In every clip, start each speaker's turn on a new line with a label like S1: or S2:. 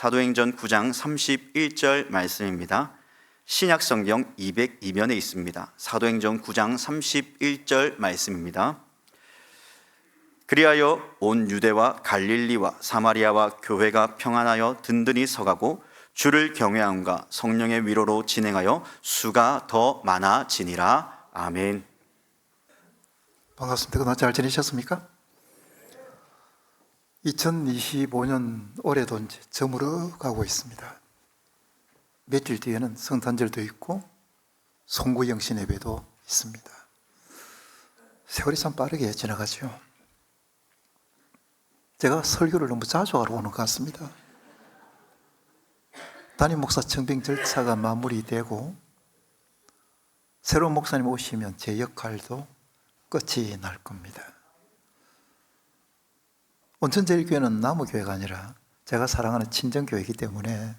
S1: 사도행전 9장 31절 말씀입니다. 신약성경 202면에 있습니다. 사도행전 9장 31절 말씀입니다. 그리하여 온 유대와 갈릴리와 사마리아와 교회가 평안하여 든든히 서가고 주를 경외함과 성령의 위로로 진행하여 수가 더 많아지니라. 아멘.
S2: 반갑습니다. 그동안 잘 지내셨습니까? 2025년 올해도 이제 저물어 가고 있습니다. 며칠 뒤에는 성탄절도 있고 송구영신 예배도 있습니다. 세월이 참 빠르게 지나가죠. 제가 설교를 너무 자주 하러 오는 것 같습니다. 담임 목사 청빙 절차가 마무리되고 새로운 목사님 오시면 제 역할도 끝이 날 겁니다. 온천제일교회는 나무교회가 아니라 제가 사랑하는 친정교회이기 때문에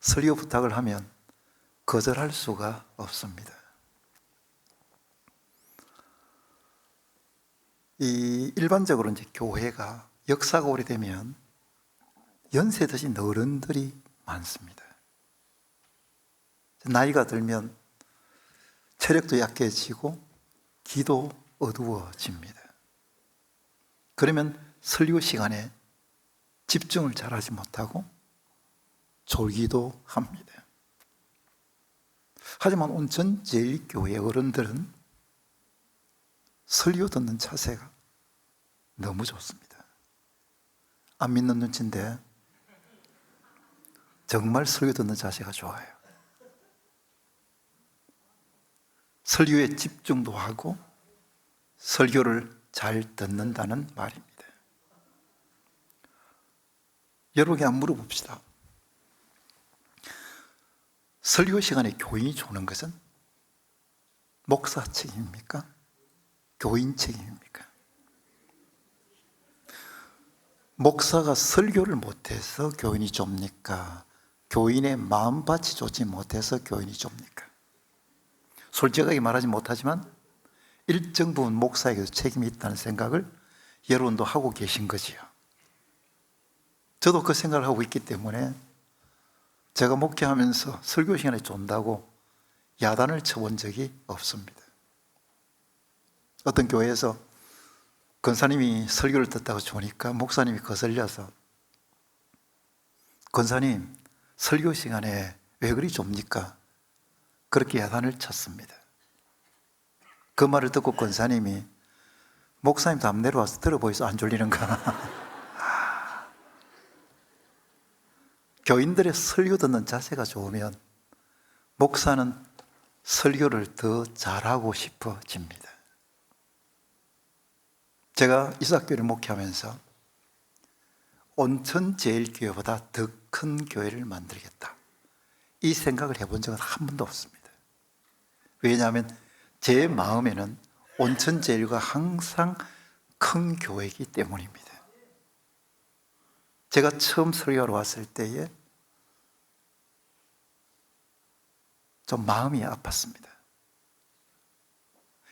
S2: 설교 부탁을 하면 거절할 수가 없습니다. 일반적으로 이제 교회가 역사가 오래되면 연세 드신 어른들이 많습니다. 나이가 들면 체력도 약해지고 기도 어두워집니다. 그러면 설교 시간에 집중을 잘하지 못하고 졸기도 합니다. 하지만 온천제일교회 어른들은 설교 듣는 자세가 너무 좋습니다. 안 믿는 눈치인데 정말 설교 듣는 자세가 좋아요. 설교에 집중도 하고 설교를 잘 듣는다는 말입니다. 여러분에게 한번 물어봅시다. 설교 시간에 교인이 조는 것은 목사 책임입니까? 교인 책임입니까? 목사가 설교를 못해서 교인이 좁니까? 교인의 마음밭이 좋지 못해서 교인이 좁니까? 솔직하게 말하지 못하지만 일정 부분 목사에게도 책임이 있다는 생각을 여러분도 하고 계신 거지요. 저도 그 생각을 하고 있기 때문에 제가 목회하면서 설교 시간에 존다고 야단을 쳐본 적이 없습니다. 어떤 교회에서 권사님이 설교를 듣다가 좋으니까 목사님이 거슬려서 권사님 설교 시간에 왜 그리 좁니까? 그렇게 야단을 쳤습니다. 그 말을 듣고 권사님이 목사님 다음 내려와서 들어보이소 안 졸리는가? 교인들의 설교 듣는 자세가 좋으면 목사는 설교를 더 잘하고 싶어집니다. 제가 이삭교회를 목회하면서 온천제일교회보다 더 큰 교회를 만들겠다, 이 생각을 해본 적은 한 번도 없습니다. 왜냐하면 제 마음에는 온천제일교회가 항상 큰 교회이기 때문입니다. 제가 처음 설교하러 왔을 때에 좀 마음이 아팠습니다.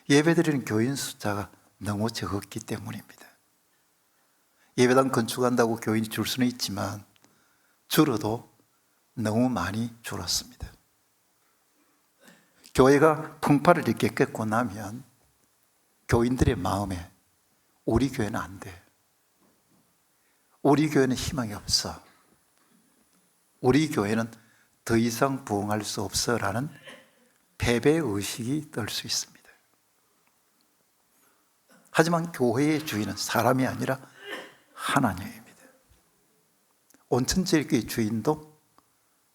S2: 예배드리는 교인 숫자가 너무 적었기 때문입니다. 예배당 건축한다고 교인이 줄 수는 있지만 줄어도 너무 많이 줄었습니다. 교회가 풍파를 이렇게 겪고 나면 교인들의 마음에 우리 교회는 안 돼, 우리 교회는 희망이 없어, 우리 교회는 더 이상 부흥할 수 없어 라는 패배의식이 들 수 있습니다. 하지만 교회의 주인은 사람이 아니라 하나님입니다. 온천제일교회 주인도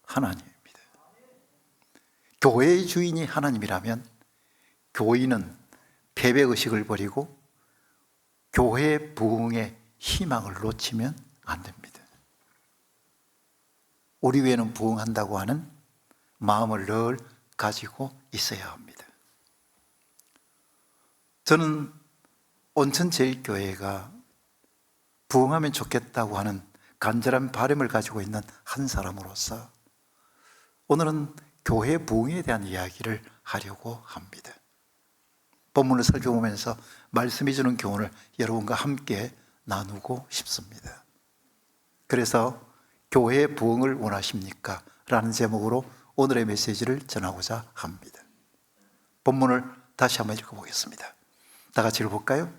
S2: 하나님입니다. 교회의 주인이 하나님이라면 교인은 패배의식을 버리고 교회의 부흥의 희망을 놓치면 안 됩니다. 우리 교회는 부흥한다고 하는 마음을 늘 가지고 있어야 합니다. 저는 온천제일교회가 부흥하면 좋겠다고 하는 간절한 바람을 가지고 있는 한 사람으로서 오늘은 교회 부흥에 대한 이야기를 하려고 합니다. 본문을 살펴보면서 말씀이 주는 교훈을 여러분과 함께 나누고 싶습니다. 그래서 교회의 부흥을 원하십니까? 라는 제목으로 오늘의 메시지를 전하고자 합니다. 본문을 다시 한번 읽어보겠습니다. 다 같이 읽어볼까요?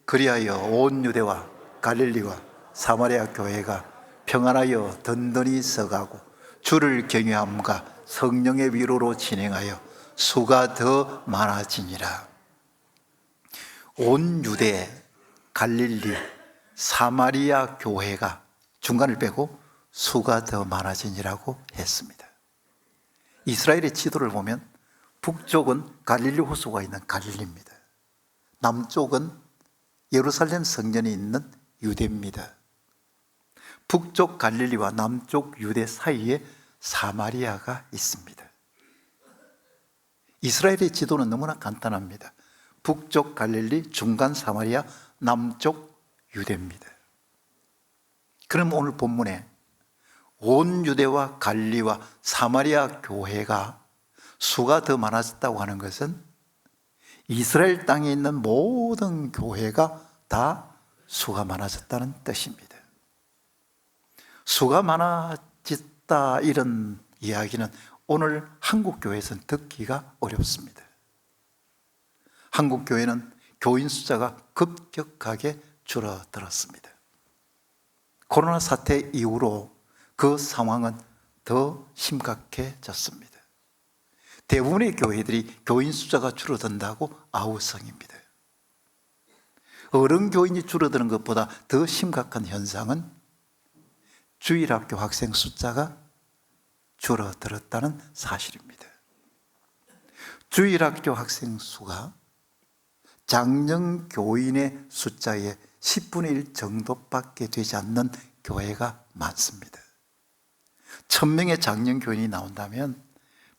S2: 그리하여 온 유대와 갈릴리와 사마리아 교회가 평안하여 든든히 서가고 주를 경외함과 성령의 위로로 진행하여 수가 더 많아지니라. 온 유대, 갈릴리, 사마리아 교회가 중간을 빼고 수가 더 많아지니라고 했습니다. 이스라엘의 지도를 보면 북쪽은 갈릴리 호수가 있는 갈릴리입니다. 남쪽은 예루살렘 성전이 있는 유대입니다. 북쪽 갈릴리와 남쪽 유대 사이에 사마리아가 있습니다. 이스라엘의 지도는 너무나 간단합니다. 북쪽 갈릴리, 중간 사마리아, 남쪽 유대입니다. 그럼 오늘 본문에 온 유대와 갈릴리와 사마리아 교회가 수가 더 많아졌다고 하는 것은 이스라엘 땅에 있는 모든 교회가 다 수가 많아졌다는 뜻입니다. 수가 많아졌다 이런 이야기는 오늘 한국 교회에서는 듣기가 어렵습니다. 한국 교회는 교인 숫자가 급격하게 줄어들었습니다. 코로나 사태 이후로 그 상황은 더 심각해졌습니다. 대부분의 교회들이 교인 숫자가 줄어든다고 아우성입니다. 어른 교인이 줄어드는 것보다 더 심각한 현상은 주일학교 학생 숫자가 줄어들었다는 사실입니다. 주일학교 학생 수가 장년 교인의 숫자의 10분의 1 정도밖에 되지 않는 교회가 많습니다. 1000명의 장년 교인이 나온다면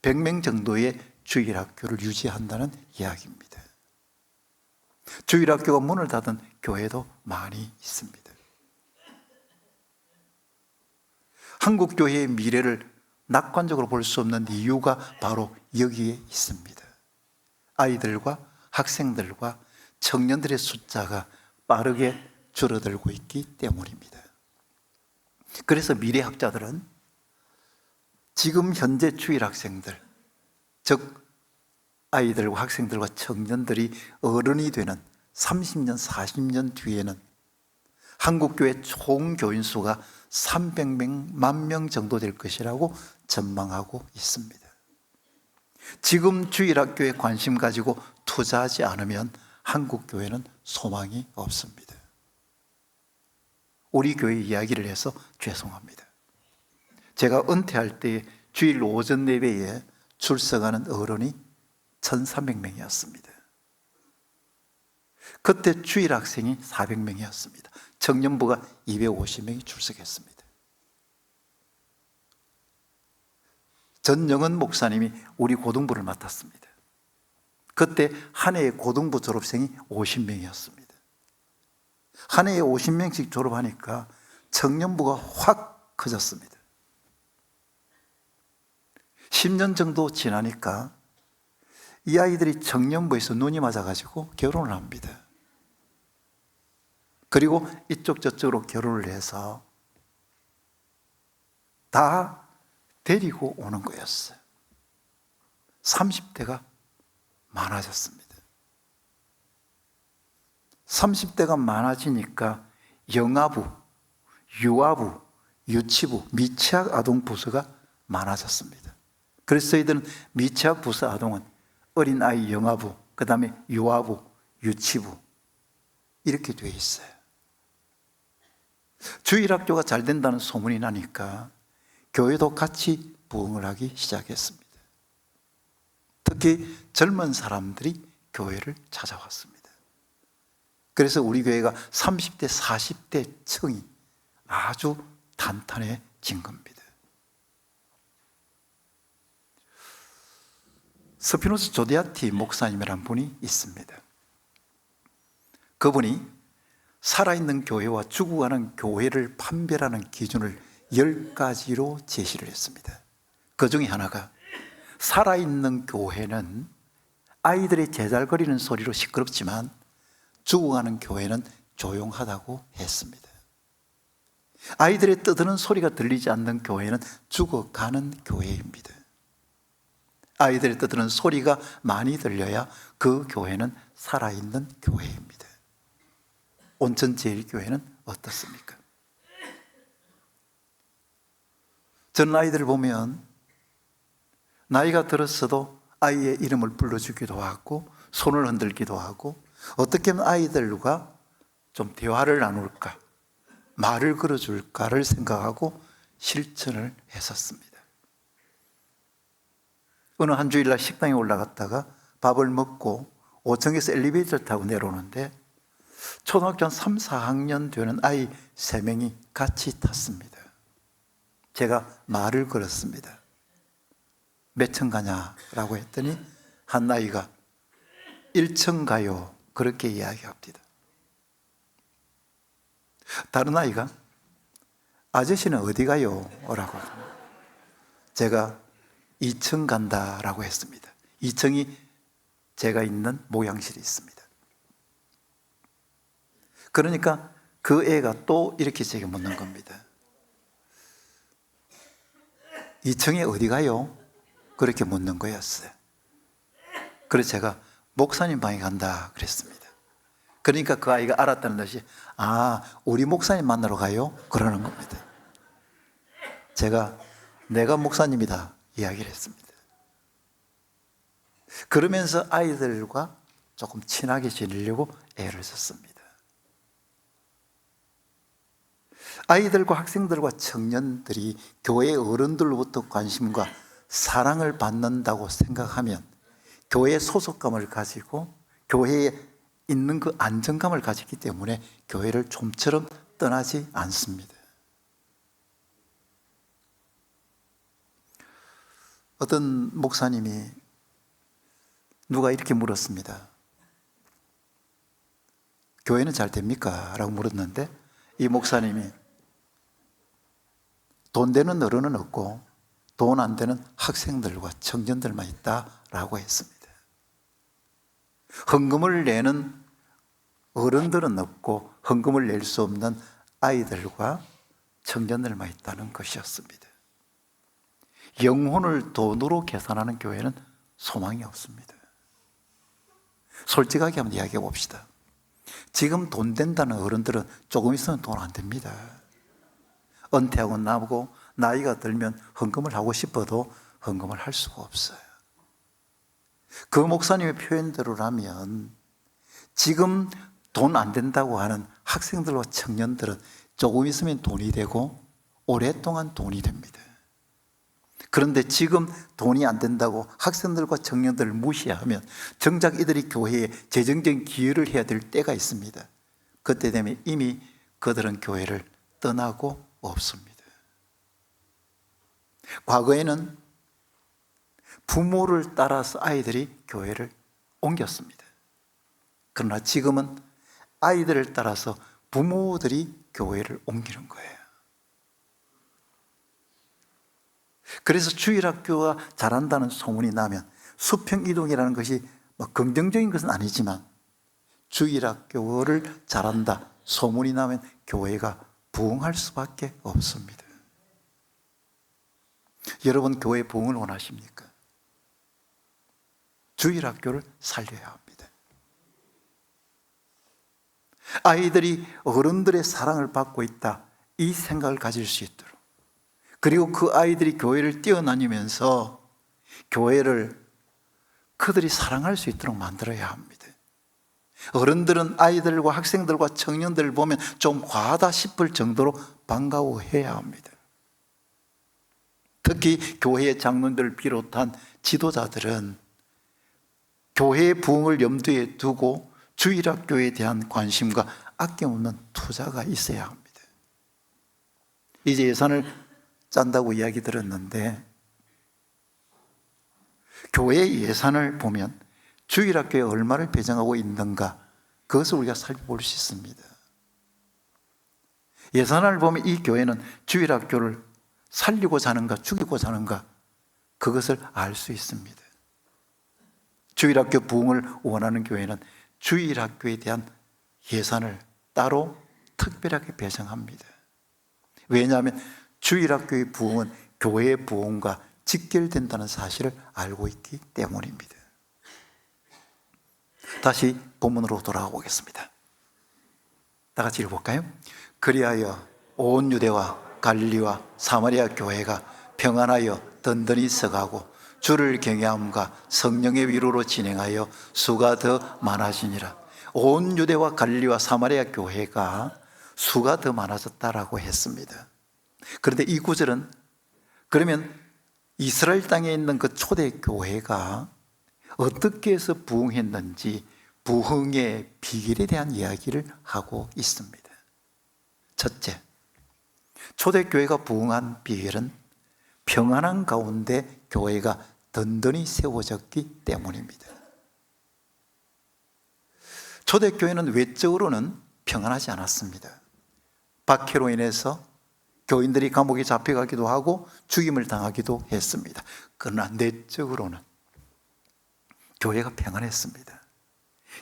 S2: 100명 정도의 주일학교를 유지한다는 이야기입니다. 주일학교가 문을 닫은 교회도 많이 있습니다. 한국 교회의 미래를 낙관적으로 볼 수 없는 이유가 바로 여기에 있습니다. 아이들과 학생들과 청년들의 숫자가 빠르게 줄어들고 있기 때문입니다. 그래서 미래학자들은 지금 현재 주일 학생들, 즉 아이들과 학생들과 청년들이 어른이 되는 30년, 40년 뒤에는 한국교회 총 교인 수가 300만 명 정도 될 것이라고 전망하고 있습니다. 지금 주일학교에 관심 가지고 투자하지 않으면 한국교회는 소망이 없습니다. 우리 교회 이야기를 해서 죄송합니다. 제가 은퇴할 때 주일 오전 예배에 출석하는 어른이 1,300명이었습니다. 그때 주일 학생이 400명이었습니다. 청년부가 250명이 출석했습니다. 전영은 목사님이 우리 고등부를 맡았습니다. 그때 한 해의 고등부 졸업생이 50명이었습니다. 한 해에 50명씩 졸업하니까 청년부가 확 커졌습니다. 10년 정도 지나니까 이 아이들이 청년부에서 눈이 맞아가지고 결혼을 합니다. 그리고 이쪽 저쪽으로 결혼을 해서 다 데리고 오는 거였어요. 30대가 많아졌습니다. 30대가 많아지니까 영아부, 유아부, 유치부, 미취학 아동 부서가 많아졌습니다. 그래서 저희들은 미취학 부서 아동은 어린아이 영아부, 그 다음에 유아부, 유치부 이렇게 되어 있어요. 주일학교가 잘 된다는 소문이 나니까 교회도 같이 부흥을 하기 시작했습니다. 특히 젊은 사람들이 교회를 찾아왔습니다. 그래서 우리 교회가 30대, 40대 층이 아주 탄탄해진 겁니다. 스피노스 조디아티 목사님이란 분이 있습니다. 그분이 살아있는 교회와 죽어가는 교회를 판별하는 기준을 10가지로 제시를 했습니다. 그 중에 하나가 살아있는 교회는 아이들의 제잘거리는 소리로 시끄럽지만 죽어가는 교회는 조용하다고 했습니다. 아이들의 떠드는 소리가 들리지 않는 교회는 죽어가는 교회입니다. 아이들의 떠드는 소리가 많이 들려야 그 교회는 살아있는 교회입니다. 온천제일교회는 어떻습니까? 전 아이들을 보면 나이가 들었어도 아이의 이름을 불러주기도 하고 손을 흔들기도 하고 어떻게 하면 아이들과 좀 대화를 나눌까, 말을 걸어줄까를 생각하고 실천을 했었습니다. 어느 한 주일날 식당에 올라갔다가 밥을 먹고 5층에서 엘리베이터를 타고 내려오는데 초등학교 한 3, 4학년 되는 아이 3명이 같이 탔습니다. 제가 말을 걸었습니다. 몇 층 가냐라고 했더니 한 아이가 1층 가요, 그렇게 이야기합니다. 다른 아이가 아저씨는 어디 가요? 라고 제가 2층 간다라고 했습니다. 2층이 제가 있는 목양실이 있습니다. 그러니까 그 애가 또 이렇게 제게 묻는 겁니다. 2층에 어디 가요? 그렇게 묻는 거였어요. 그래서 제가 목사님 방에 간다 그랬습니다. 그러니까 그 아이가 알았다는 듯이 우리 목사님 만나러 가요? 그러는 겁니다. 제가 내가 목사님이다 이야기를 했습니다. 그러면서 아이들과 조금 친하게 지내려고 애를 썼습니다. 아이들과 학생들과 청년들이 교회 어른들로부터 관심과 사랑을 받는다고 생각하면 교회의 소속감을 가지고 교회에 있는 그 안정감을 가지기 때문에 교회를 좀처럼 떠나지 않습니다. 어떤 목사님이 누가 이렇게 물었습니다. 교회는 잘 됩니까? 라고 물었는데 이 목사님이 돈 되는 어른은 없고 돈 안 되는 학생들과 청년들만 있다라고 했습니다. 헌금을 내는 어른들은 없고 헌금을 낼 수 없는 아이들과 청년들만 있다는 것이었습니다. 영혼을 돈으로 계산하는 교회는 소망이 없습니다. 솔직하게 한번 이야기해 봅시다. 지금 돈 된다는 어른들은 조금 있으면 돈 안 됩니다. 은퇴하고 나고 나이가 들면 헌금을 하고 싶어도 헌금을 할 수가 없어요. 그 목사님의 표현대로라면 지금 돈 안 된다고 하는 학생들과 청년들은 조금 있으면 돈이 되고 오랫동안 돈이 됩니다. 그런데 지금 돈이 안 된다고 학생들과 청년들을 무시하면 정작 이들이 교회에 재정적인 기여를 해야 될 때가 있습니다. 그때 되면 이미 그들은 교회를 떠나고 없습니다. 과거에는 부모를 따라서 아이들이 교회를 옮겼습니다. 그러나 지금은 아이들을 따라서 부모들이 교회를 옮기는 거예요. 그래서 주일학교가 잘한다는 소문이 나면 수평이동이라는 것이 긍정적인 것은 아니지만 주일학교를 잘한다 소문이 나면 교회가 부흥할 수밖에 없습니다. 여러분 교회 부흥을 원하십니까? 주일학교를 살려야 합니다. 아이들이 어른들의 사랑을 받고 있다 이 생각을 가질 수 있도록, 그리고 그 아이들이 교회를 뛰어다니면서 교회를 그들이 사랑할 수 있도록 만들어야 합니다. 어른들은 아이들과 학생들과 청년들을 보면 좀 과하다 싶을 정도로 반가워해야 합니다. 특히 교회의 장로들을 비롯한 지도자들은 교회의 부흥을 염두에 두고 주일학교에 대한 관심과 아낌없는 투자가 있어야 합니다. 이제 예산을 짠다고 이야기 들었는데 교회 예산을 보면 주일학교에 얼마를 배정하고 있는가 그것을 우리가 살펴볼 수 있습니다. 예산을 보면 이 교회는 주일학교를 살리고자 하는가 죽이고자 하는가 그것을 알 수 있습니다. 주일학교 부흥을 원하는 교회는 주일학교에 대한 예산을 따로 특별하게 배정합니다. 왜냐하면 주일학교의 부흥은 교회의 부흥과 직결된다는 사실을 알고 있기 때문입니다. 다시 본문으로 돌아가 보겠습니다. 다 같이 읽어볼까요? 그리하여 온 유대와 갈릴리와 사마리아 교회가 평안하여 든든히 서가고 주를 경외함과 성령의 위로로 진행하여 수가 더 많아지니라. 온 유대와 갈릴리와 사마리아 교회가 수가 더 많아졌다라고 했습니다. 그런데 이 구절은 그러면 이스라엘 땅에 있는 그 초대 교회가 어떻게 해서 부흥했는지 부흥의 비결에 대한 이야기를 하고 있습니다. 첫째, 초대교회가 부흥한 비결은 평안한 가운데 교회가 든든히 세워졌기 때문입니다. 초대교회는 외적으로는 평안하지 않았습니다. 박해로 인해서 교인들이 감옥에 잡혀가기도 하고 죽임을 당하기도 했습니다. 그러나 내적으로는 교회가 평안했습니다.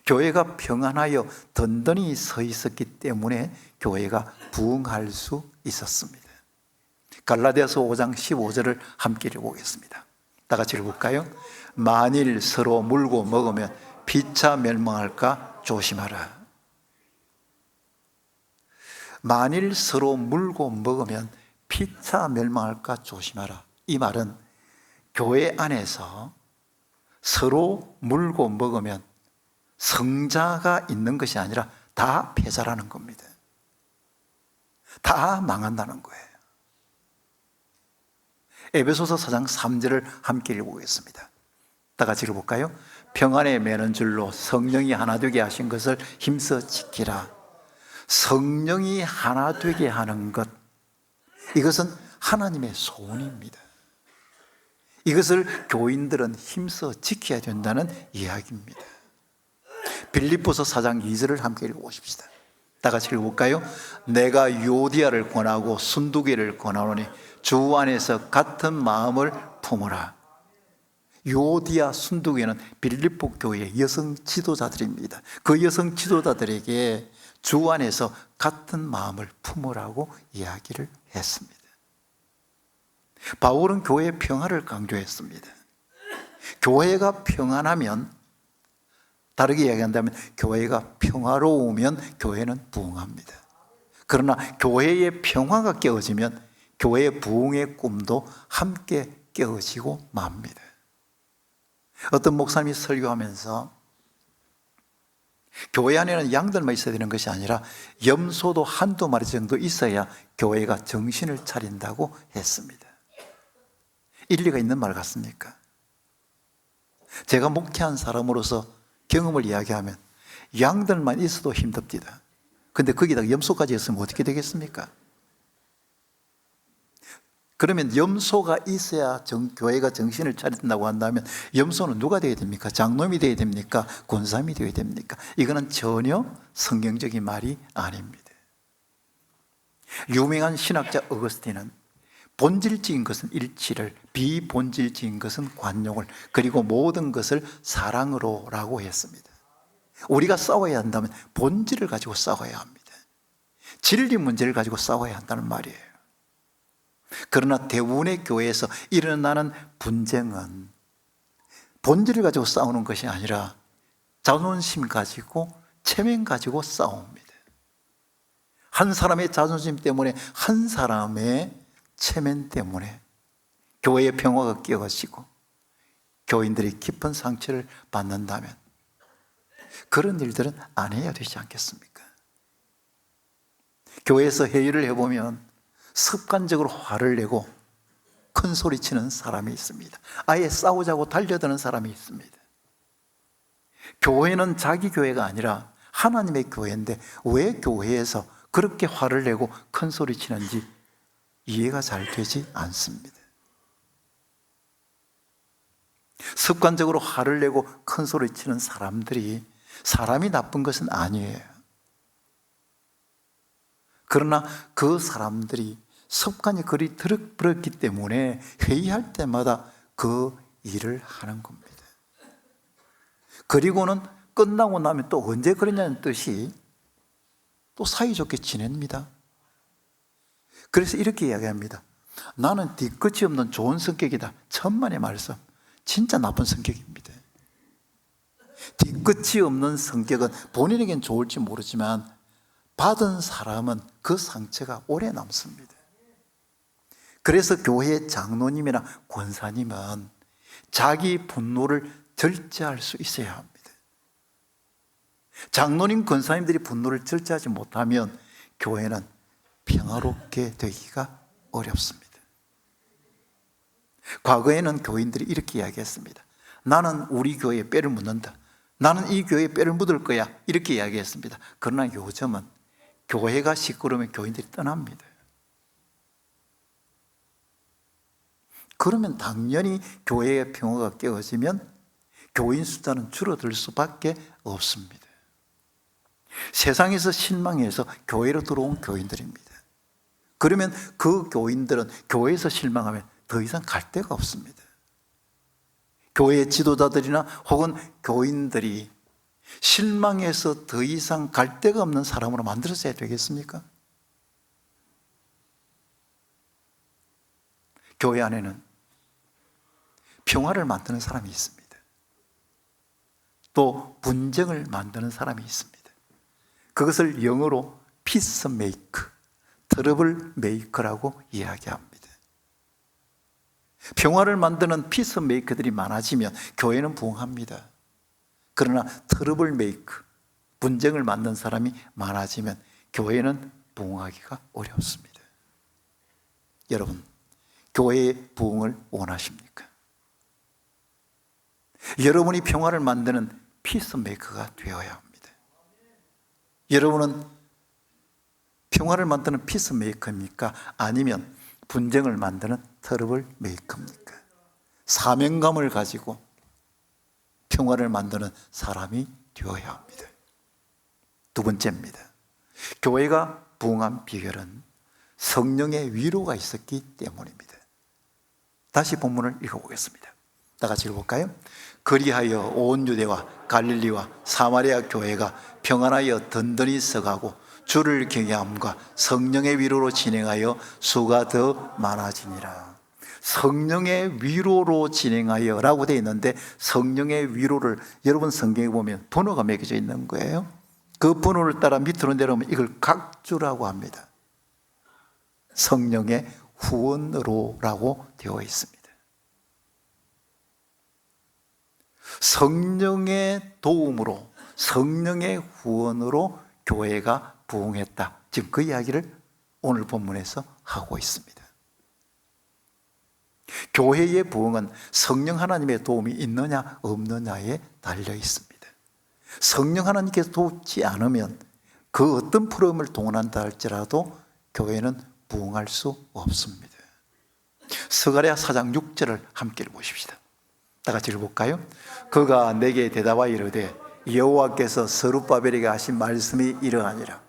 S2: 교회가 평안하여 든든히 서 있었기 때문에 교회가 부흥할 수 있었습니다. 갈라디아서 5장 15절을 함께 읽어보겠습니다. 다 같이 읽어볼까요? 만일 서로 물고 먹으면 피차 멸망할까 조심하라. 만일 서로 물고 먹으면 피차 멸망할까 조심하라. 이 말은 교회 안에서 서로 물고 먹으면 성자가 있는 것이 아니라 다 패자라는 겁니다. 다 망한다는 거예요. 에베소서 4장 3절을 함께 읽어보겠습니다. 다 같이 읽어볼까요? 평안에 매는 줄로 성령이 하나 되게 하신 것을 힘써 지키라. 성령이 하나 되게 하는 것, 이것은 하나님의 소원입니다. 이것을 교인들은 힘써 지켜야 된다는 이야기입니다. 빌립보서 4장 2절을 함께 읽어보십시다. 다 같이 읽어볼까요? 내가 요디아를 권하고 순두개를 권하노니 주 안에서 같은 마음을 품으라. 요디아, 순두개는 빌립보 교회의 여성 지도자들입니다. 그 여성 지도자들에게 주 안에서 같은 마음을 품으라고 이야기를 했습니다. 바울은 교회의 평화를 강조했습니다. 교회가 평안하면, 다르게 이야기한다면 교회가 평화로우면 교회는 부흥합니다. 그러나 교회의 평화가 깨어지면 교회의 부흥의 꿈도 함께 깨어지고 맙니다. 어떤 목사님이 설교하면서 교회 안에는 양들만 있어야 되는 것이 아니라 염소도 한두 마리 정도 있어야 교회가 정신을 차린다고 했습니다. 일리가 있는 말 같습니까? 제가 목회한 사람으로서 경험을 이야기하면 양들만 있어도 힘듭니다. 근데 거기다가 염소까지 있으면 어떻게 되겠습니까? 그러면 염소가 있어야 교회가 정신을 차린다고 한다면 염소는 누가 되어야 됩니까? 장놈이 되어야 됩니까? 권사님이 되어야 됩니까? 이거는 전혀 성경적인 말이 아닙니다. 유명한 신학자 어거스틴은 본질적인 것은 일치를, 비본질적인 것은 관용을, 그리고 모든 것을 사랑으로 라고 했습니다. 우리가 싸워야 한다면 본질을 가지고 싸워야 합니다. 진리 문제를 가지고 싸워야 한다는 말이에요. 그러나 대부분의 교회에서 일어나는 분쟁은 본질을 가지고 싸우는 것이 아니라 자존심 가지고, 체면 가지고 싸웁니다. 한 사람의 자존심 때문에, 한 사람의 체면 때문에 교회의 평화가 깨어지고 교인들이 깊은 상처를 받는다면 그런 일들은 안 해야 되지 않겠습니까? 교회에서 회의를 해보면 습관적으로 화를 내고 큰 소리 치는 사람이 있습니다. 아예 싸우자고 달려드는 사람이 있습니다. 교회는 자기 교회가 아니라 하나님의 교회인데 왜 교회에서 그렇게 화를 내고 큰 소리 치는지 이해가 잘 되지 않습니다. 습관적으로 화를 내고 큰 소리 치는 사람들이 사람이 나쁜 것은 아니에요. 그러나 그 사람들이 습관이 그리 들었기 때문에 회의할 때마다 그 일을 하는 겁니다. 그리고는 끝나고 나면 또 언제 그러냐는 뜻이 또 사이좋게 지냅니다. 그래서 이렇게 이야기합니다. 나는 뒤끝이 없는 좋은 성격이다. 천만의 말씀. 진짜 나쁜 성격입니다. 뒤끝이 없는 성격은 본인에겐 좋을지 모르지만 받은 사람은 그 상처가 오래 남습니다. 그래서 교회 장로님이나 권사님은 자기 분노를 절제할 수 있어야 합니다. 장로님, 권사님들이 분노를 절제하지 못하면 교회는 평화롭게 되기가 어렵습니다. 과거에는 교인들이 이렇게 이야기했습니다. 나는 우리 교회에 뼈를 묻는다. 나는 이 교회에 뼈를 묻을 거야. 이렇게 이야기했습니다. 그러나 요즘은 교회가 시끄러우면 교인들이 떠납니다. 그러면 당연히 교회의 평화가 깨어지면 교인 숫자는 줄어들 수밖에 없습니다. 세상에서 실망해서 교회로 들어온 교인들입니다. 그러면 그 교인들은 교회에서 실망하면 더 이상 갈 데가 없습니다. 교회 지도자들이나 혹은 교인들이 실망해서 더 이상 갈 데가 없는 사람으로 만들어져야 되겠습니까? 교회 안에는 평화를 만드는 사람이 있습니다. 또 분쟁을 만드는 사람이 있습니다. 그것을 영어로 피스 메이크, 트러블 메이커라고 이야기합니다. 평화를 만드는 피스 메이커들이 많아지면 교회는 부흥합니다. 그러나 트러블 메이크, 분쟁을 만드는 사람이 많아지면 교회는 부흥하기가 어렵습니다. 여러분, 교회의 부흥을 원하십니까? 여러분이 평화를 만드는 피스메이커가 되어야 합니다. 여러분은 평화를 만드는 피스메이커입니까? 아니면 분쟁을 만드는 트러블 메이커입니까? 사명감을 가지고 평화를 만드는 사람이 되어야 합니다. 두 번째입니다. 교회가 부흥한 비결은 성령의 위로가 있었기 때문입니다. 다시 본문을 읽어보겠습니다. 다 같이 읽어볼까요? 그리하여 온 유대와 갈릴리와 사마리아 교회가 평안하여 든든히 서가고 주를 경외함과 성령의 위로로 진행하여 수가 더 많아지니라. 성령의 위로로 진행하여 라고 되어 있는데, 성령의 위로를 여러분 성경에 보면 번호가 매겨져 있는 거예요. 그 번호를 따라 밑으로 내려오면 이걸 각주라고 합니다. 성령의 후원으로라고 되어 있습니다. 성령의 도움으로, 성령의 후원으로 교회가 부흥했다. 지금 그 이야기를 오늘 본문에서 하고 있습니다. 교회의 부흥은 성령 하나님의 도움이 있느냐 없느냐에 달려 있습니다. 성령 하나님께서 돕지 않으면 그 어떤 프로그램을 동원한다 할지라도 교회는 부흥할 수 없습니다. 스가랴 4장 6절을 함께 읽어보십시다. 다 같이 읽어볼까요? 그가 내게 대답하여 이르되 여호와께서 스룹바벨에게 하신 말씀이 이러하니라.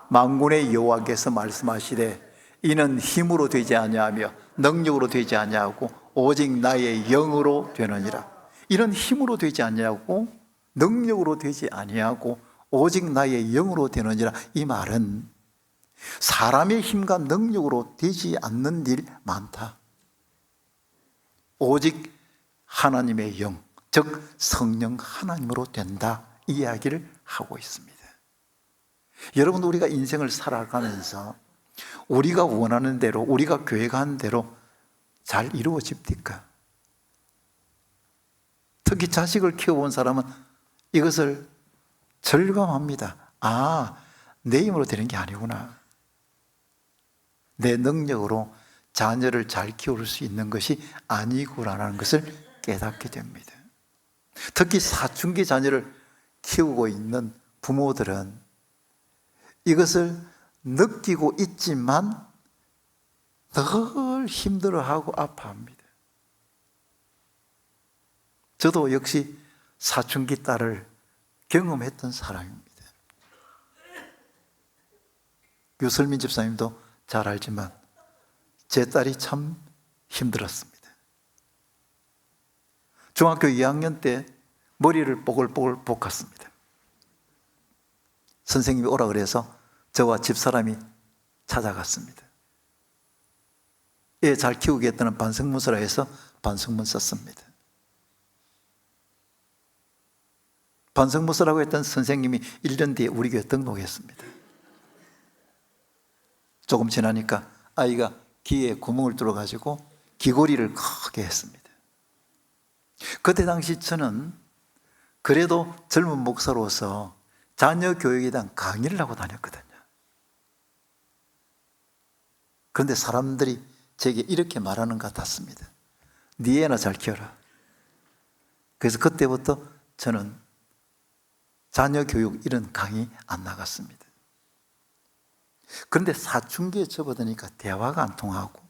S2: 만군의 여호와께서 말씀하시되 이는 힘으로 되지 아니하며 능력으로 되지 아니하고 오직 나의 영으로 되느니라. 이는 힘으로 되지 아니하고 능력으로 되지 아니하고 오직 나의 영으로 되느니라. 이 말은 사람의 힘과 능력으로 되지 않는 일 많다. 오직 하나님의 영, 즉 성령 하나님으로 된다. 이 이야기를 하고 있습니다. 여러분, 우리가 인생을 살아가면서 우리가 원하는 대로, 우리가 계획하는 대로 잘 이루어집니까? 특히 자식을 키워본 사람은 이것을 절감합니다. 아, 내 힘으로 되는 게 아니구나. 내 능력으로 자녀를 잘 키울 수 있는 것이 아니구나라는 것을 깨닫게 됩니다. 특히 사춘기 자녀를 키우고 있는 부모들은 이것을 느끼고 있지만 늘 힘들어하고 아파합니다. 저도 역시 사춘기 딸을 경험했던 사람입니다. 유설민 집사님도 잘 알지만 제 딸이 참 힘들었습니다. 중학교 2학년 때 머리를 뽀글뽀글 볶았습니다. 선생님이 오라 그래서 저와 집사람이 찾아갔습니다. 애 잘 키우겠다는 반성문서라 해서 반성문 썼습니다. 반성문서라고 했던 선생님이 1년 뒤에 우리 교회 등록했습니다. 조금 지나니까 아이가 귀에 구멍을 뚫어가지고 귀걸이를 크게 했습니다. 그때 당시 저는 그래도 젊은 목사로서 자녀 교육에 대한 강의를 하고 다녔거든요. 그런데 사람들이 제게 이렇게 말하는 것 같았습니다. 네 애나 잘 키워라. 그래서 그때부터 저는 자녀 교육 이런 강의 안 나갔습니다. 그런데 사춘기에 접어드니까 대화가 안 통하고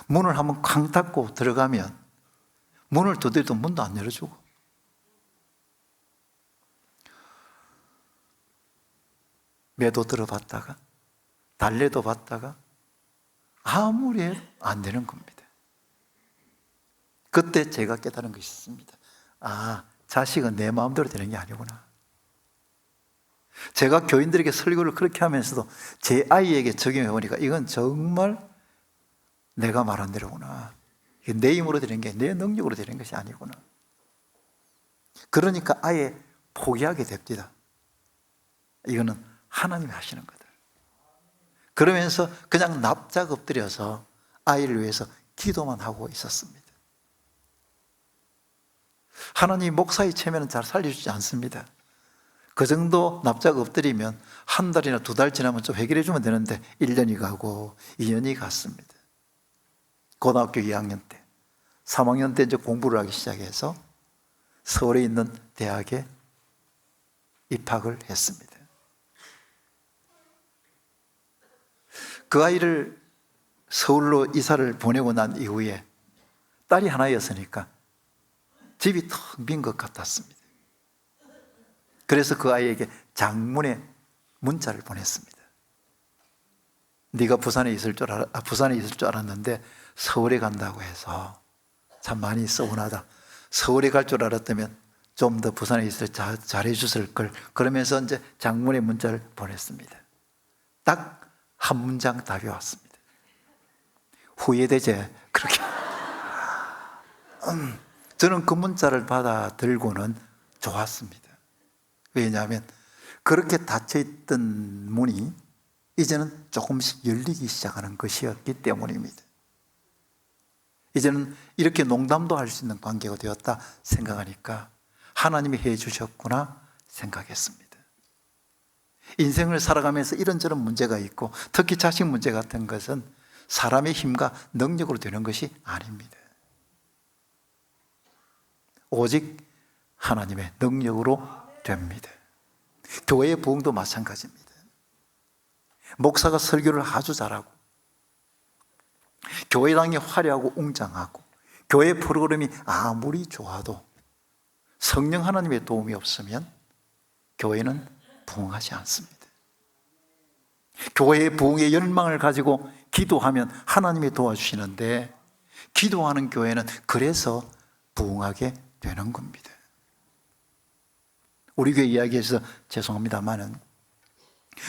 S2: 문을 한번 쾅 닫고 들어가면 문을 두드려도 문도 안 열어주고 매도 들어봤다가 달래도 봤다가 아무리 해도 안 되는 겁니다. 그때 제가 깨달은 것이 있습니다. 아, 자식은 내 마음대로 되는 게 아니구나. 제가 교인들에게 설교를 그렇게 하면서도 제 아이에게 적용해 보니까 이건 정말 내가 말한 대로구나. 이게 내 힘으로 되는 게 내 능력으로 되는 것이 아니구나. 그러니까 아예 포기하게 됩니다. 이거는 하나님이 하시는 거다. 그러면서 그냥 납작 엎드려서 아이를 위해서 기도만 하고 있었습니다. 하나님 목사의 체면은 잘 살려주지 않습니다. 그 정도 납작 엎드리면 한 달이나 두 달 지나면 좀 해결해 주면 되는데 1년이 가고 2년이 갔습니다. 고등학교 2학년 때, 3학년 때 이제 공부를 하기 시작해서 서울에 있는 대학에 입학을 했습니다. 그 아이를 서울로 이사를 보내고 난 이후에 딸이 하나였으니까 집이 텅 빈 것 같았습니다. 그래서 그 아이에게 장문의 문자를 보냈습니다. 네가 부산에 있을 줄 알았는데 서울에 간다고 해서 참 많이 서운하다. 서울에 갈 줄 알았다면 좀 더 부산에 있을 잘해 줬을 걸. 그러면서 이제 장문의 문자를 보냈습니다. 딱 한 문장 답이 왔습니다. 후회되지? 그렇게. 저는 그 문자를 받아 들고는 좋았습니다. 왜냐하면 그렇게 닫혀있던 문이 이제는 조금씩 열리기 시작하는 것이었기 때문입니다. 이제는 이렇게 농담도 할 수 있는 관계가 되었다 생각하니까 하나님이 해 주셨구나 생각했습니다. 인생을 살아가면서 이런저런 문제가 있고 특히 자식 문제 같은 것은 사람의 힘과 능력으로 되는 것이 아닙니다. 오직 하나님의 능력으로 됩니다. 교회의 부흥도 마찬가지입니다. 목사가 설교를 아주 잘하고 교회당이 화려하고 웅장하고 교회 프로그램이 아무리 좋아도 성령 하나님의 도움이 없으면 교회는 부흥하지 않습니다. 교회의 부흥의 열망을 가지고 기도하면 하나님이 도와주시는데 기도하는 교회는 그래서 부흥하게 되는 겁니다. 우리 교회 이야기에서 죄송합니다만은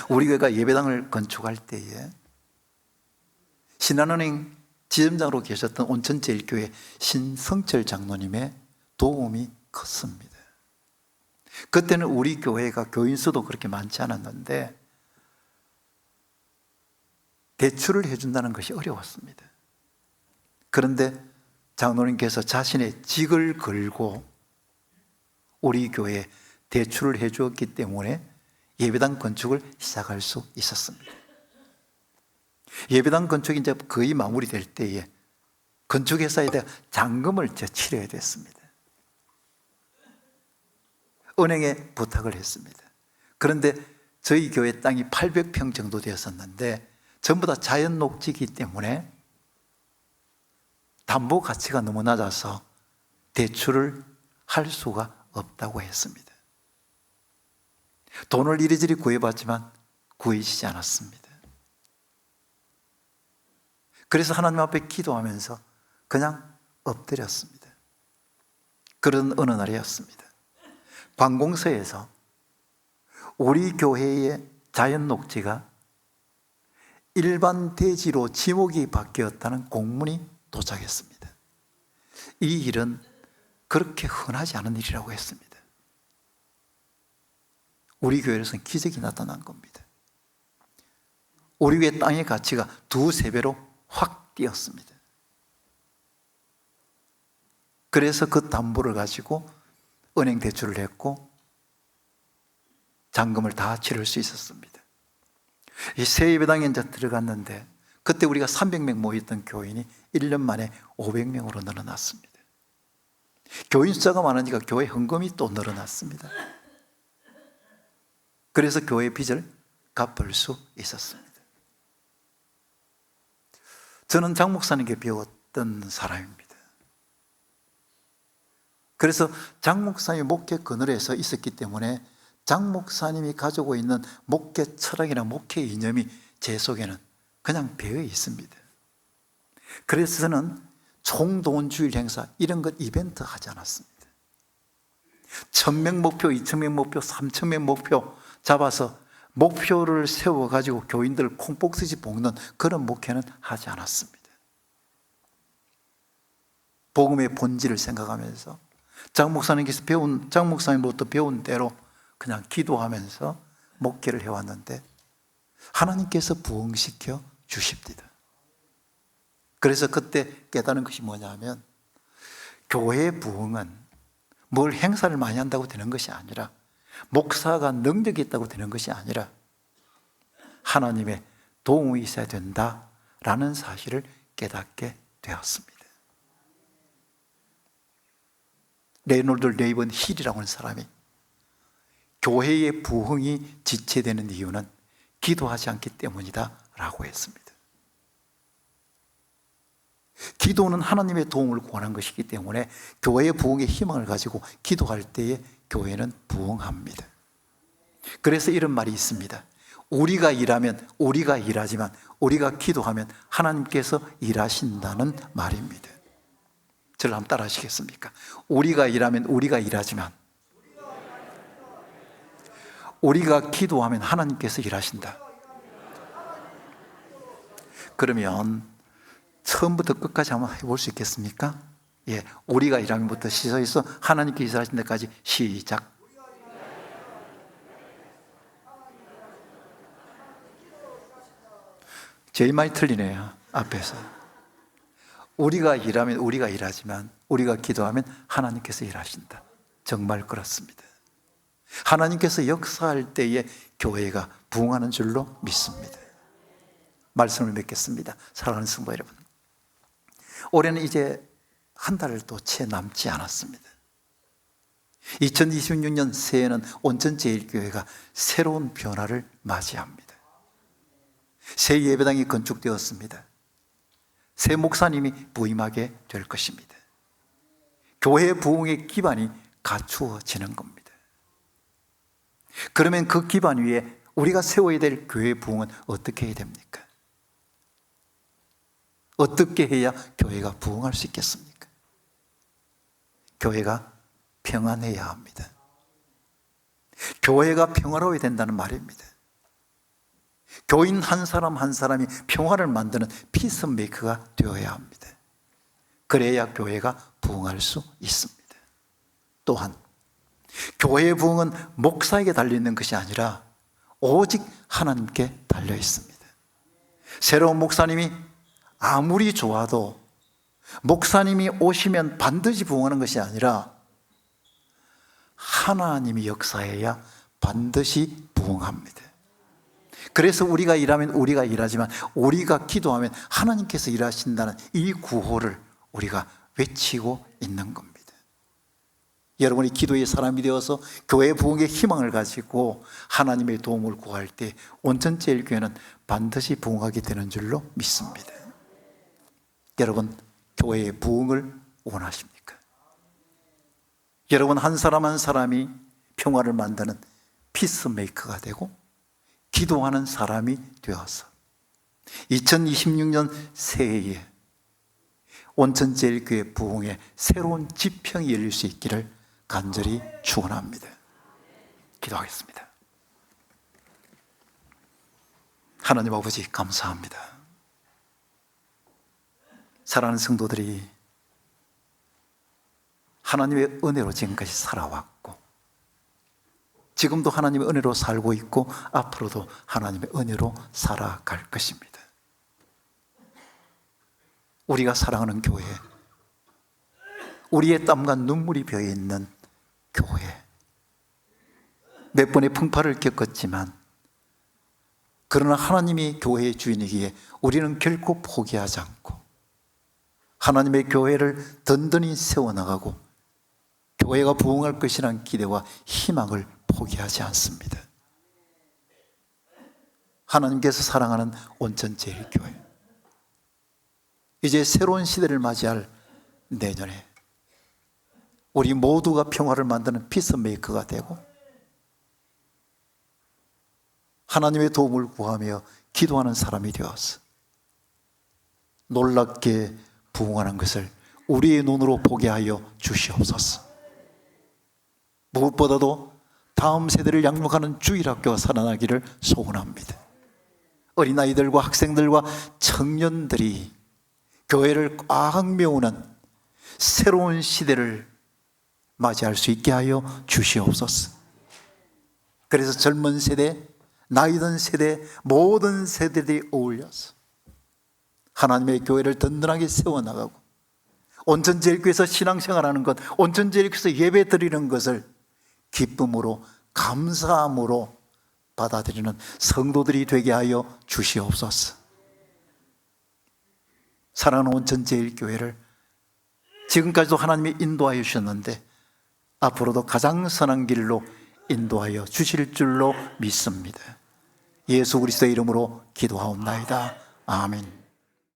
S2: 우리 교회가 예배당을 건축할 때에 신한은행 지점장으로 계셨던 온천제일교회 신성철 장로님의 도움이 컸습니다. 그때는 우리 교회가 교인 수도 그렇게 많지 않았는데 대출을 해준다는 것이 어려웠습니다. 그런데 장로님께서 자신의 직을 걸고 우리 교회에 대출을 해주었기 때문에 예배당 건축을 시작할 수 있었습니다. 예배당 건축이 이제 거의 마무리될 때에 건축회사에 대한 잔금을 치러야 됐습니다. 은행에 부탁을 했습니다. 그런데 저희 교회 땅이 800평 정도 되었었는데 전부 다 자연 녹지이기 때문에 담보 가치가 너무 낮아서 대출을 할 수가 없다고 했습니다. 돈을 이리저리 구해봤지만 구해지지 않았습니다. 그래서 하나님 앞에 기도하면서 그냥 엎드렸습니다. 그런 어느 날이었습니다. 관공서에서 우리 교회의 자연 녹지가 일반 대지로 지목이 바뀌었다는 공문이 도착했습니다. 이 일은 그렇게 흔하지 않은 일이라고 했습니다. 우리 교회에서는 기적이 나타난 겁니다. 우리 교회 땅의 가치가 2~3배로 확 뛰었습니다. 그래서 그 담보를 가지고 은행 대출을 했고 잔금을 다 치를 수 있었습니다. 이 새 예배당에 이제 들어갔는데 그때 우리가 300명 모였던 교인이 1년 만에 500명으로 늘어났습니다. 교인 숫자가 많으니까 교회 헌금이 또 늘어났습니다. 그래서 교회 빚을 갚을 수 있었습니다. 저는 장 목사님께 배웠던 사람입니다. 그래서 장 목사님이 목회 그늘에서 있었기 때문에 장 목사님이 가지고 있는 목회 철학이나 목회 이념이 제 속에는 그냥 배어 있습니다. 그래서 저는 총동원주일 행사 이런 것 이벤트 하지 않았습니다. 1000명 목표, 2000명 목표, 3000명 목표 잡아서 목표를 세워가지고 교인들 콩복듯이 볶는 그런 목회는 하지 않았습니다. 복음의 본질을 생각하면서 장 목사님께서 장 목사님으로부터 배운 대로 그냥 기도하면서 목회를 해왔는데 하나님께서 부흥시켜 주십니다. 그래서 그때 깨달은 것이 뭐냐면 교회의 부흥은 뭘 행사를 많이 한다고 되는 것이 아니라 목사가 능력이 있다고 되는 것이 아니라 하나님의 도움이 있어야 된다라는 사실을 깨닫게 되었습니다. 레이놀드 레이번 힐이라고 하는 사람이 교회의 부흥이 지체되는 이유는 기도하지 않기 때문이다 라고 했습니다. 기도는 하나님의 도움을 구하는 것이기 때문에 교회의 부흥의 희망을 가지고 기도할 때에 교회는 부흥합니다. 그래서 이런 말이 있습니다. 우리가 일하면 우리가 일하지만 우리가 기도하면 하나님께서 일하신다는 말입니다. 저를 한번 따라 하시겠습니까? 우리가 일하면 우리가 일하지만 우리가 기도하면 하나님께서 일하신다. 그러면 처음부터 끝까지 한번 해볼 수 있겠습니까? 예, 우리가 일하면부터 시작해서 하나님께서 일하신 데까지 시작. 제일 많이 틀리네요, 앞에서. 우리가 일하면 우리가 일하지만 우리가 기도하면 하나님께서 일하신다. 정말 그렇습니다. 하나님께서 역사할 때에 교회가 부흥하는 줄로 믿습니다. 말씀을 맺겠습니다. 사랑하는 성도 여러분, 올해는 이제 한 달도 채 남지 않았습니다. 2026년 새해는 온천제일교회가 새로운 변화를 맞이합니다. 새 예배당이 건축되었습니다. 새 목사님이 부임하게 될 것입니다. 교회의 부흥의 기반이 갖추어지는 겁니다. 그러면 그 기반 위에 우리가 세워야 될 교회의 부흥은 어떻게 해야 됩니까? 어떻게 해야 교회가 부흥할 수 있겠습니까? 교회가 평안해야 합니다. 교회가 평화로워야 된다는 말입니다. 교인 한 사람 한 사람이 평화를 만드는 피스메이커가 되어야 합니다. 그래야 교회가 부흥할 수 있습니다. 또한 교회의 부흥은 목사에게 달려있는 것이 아니라 오직 하나님께 달려 있습니다. 새로운 목사님이 아무리 좋아도 목사님이 오시면 반드시 부흥하는 것이 아니라 하나님이 역사해야 반드시 부흥합니다. 그래서 우리가 일하면 우리가 일하지만 우리가 기도하면 하나님께서 일하신다는 이 구호를 우리가 외치고 있는 겁니다. 여러분이 기도의 사람이 되어서 교회 부흥의 희망을 가지고 하나님의 도움을 구할 때 온천제일교회는 반드시 부흥하게 되는 줄로 믿습니다. 여러분, 교회의 부흥을 원하십니까? 여러분 한 사람 한 사람이 평화를 만드는 피스메이커가 되고 기도하는 사람이 되어서 2026년 새해에 온천제일교회 부흥의 새로운 지평이 열릴 수 있기를 간절히 축원합니다. 기도하겠습니다. 하나님 아버지 감사합니다. 사랑하는 성도들이 하나님의 은혜로 지금까지 살아왔고 지금도 하나님의 은혜로 살고 있고 앞으로도 하나님의 은혜로 살아갈 것입니다. 우리가 사랑하는 교회, 우리의 땀과 눈물이 배어있는 교회, 몇 번의 풍파를 겪었지만 그러나 하나님이 교회의 주인이기에 우리는 결코 포기하지 않고 하나님의 교회를 든든히 세워나가고 교회가 부흥할 것이라는 기대와 희망을 포기하지 않습니다. 하나님께서 사랑하는 온천제일교회, 이제 새로운 시대를 맞이할 내년에 우리 모두가 평화를 만드는 피스메이커가 되고 하나님의 도움을 구하며 기도하는 사람이 되어서 놀랍게 부흥하는 것을 우리의 눈으로 보게 하여 주시옵소서. 무엇보다도 다음 세대를 양육하는 주일학교가 살아나기를 소원합니다. 어린아이들과 학생들과 청년들이 교회를 꽉 메우는 새로운 시대를 맞이할 수 있게 하여 주시옵소서. 그래서 젊은 세대, 나이 든 세대, 모든 세대들이 어울려서 하나님의 교회를 든든하게 세워나가고 온천제일교회에서 신앙생활하는 것, 온천제일교회에서 예배 드리는 것을 기쁨으로 감사함으로 받아들이는 성도들이 되게 하여 주시옵소서. 사랑하는 온천제일교회를 지금까지도 하나님이 인도하여 주셨는데 앞으로도 가장 선한 길로 인도하여 주실 줄로 믿습니다. 예수 그리스도의 이름으로 기도하옵나이다. 아멘.